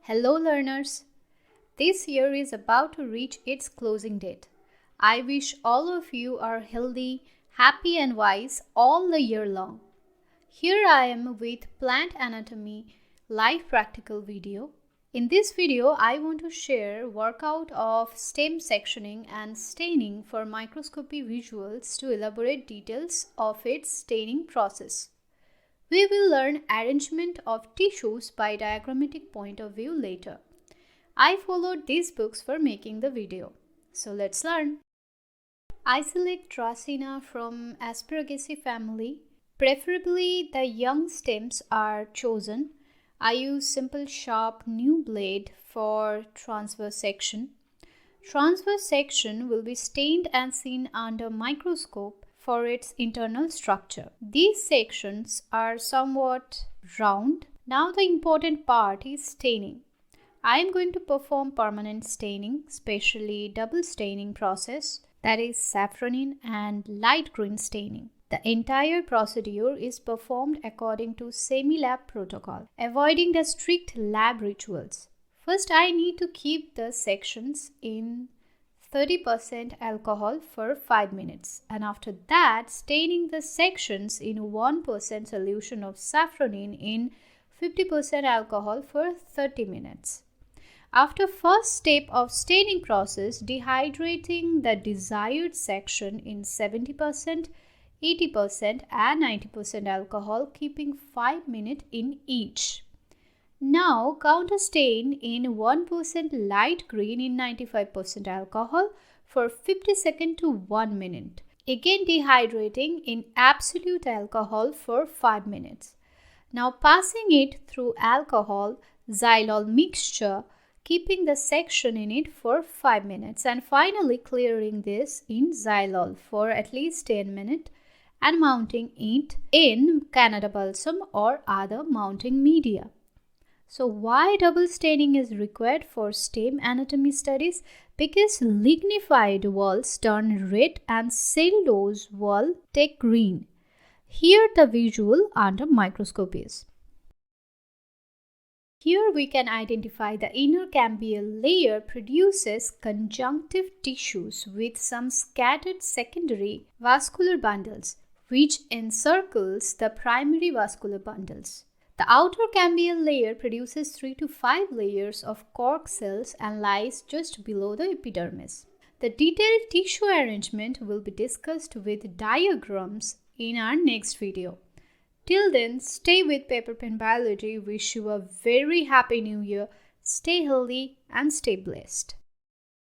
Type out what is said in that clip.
Hello learners! This year is about to reach its closing date. I wish all of you are healthy, happy and wise all the year long. Here I am with Plant Anatomy live practical video. In this video, I want to share workout of stem sectioning and staining for microscopy visuals to elaborate details of its staining process. We will learn arrangement of tissues by diagrammatic point of view later. I followed these books for making the video. So let's learn. I select Dracaena from Asparaceae family. Preferably the young stems are chosen. I use simple sharp new blade for transverse section. Transverse section will be stained and seen under microscope for its internal structure. These sections are somewhat round. Now the important part is staining. I am going to perform permanent staining, especially double staining process, that is safranin and light green staining. The entire procedure is performed according to semi-lab protocol, avoiding the strict lab rituals. First, I need to keep the sections in 30% alcohol for 5 minutes, and after that staining the sections in 1% solution of safranin in 50% alcohol for 30 minutes. After first step of staining process, dehydrating the desired section in 70%, 80% and 90% alcohol, keeping 5 minutes in each. Now counter stain in 1% light green in 95% alcohol for 50 seconds to 1 minute. Again dehydrating in absolute alcohol for 5 minutes. Now passing it through alcohol xylol mixture, keeping the section in it for 5 minutes, and finally clearing this in xylol for at least 10 minutes and mounting it in Canada balsam or other mounting media. So why double staining is required for stem anatomy studies? Because lignified walls turn red and cellulose wall take green. Here the visual under microscope is. Here we can identify the inner cambial layer produces conjunctive tissues with some scattered secondary vascular bundles, which encircles the primary vascular bundles. The outer cambial layer produces 3 to 5 layers of cork cells and lies just below the epidermis. The detailed tissue arrangement will be discussed with diagrams in our next video. Till then, stay with PaperPenBiology. Wish you a very happy new year. Stay healthy and stay blessed.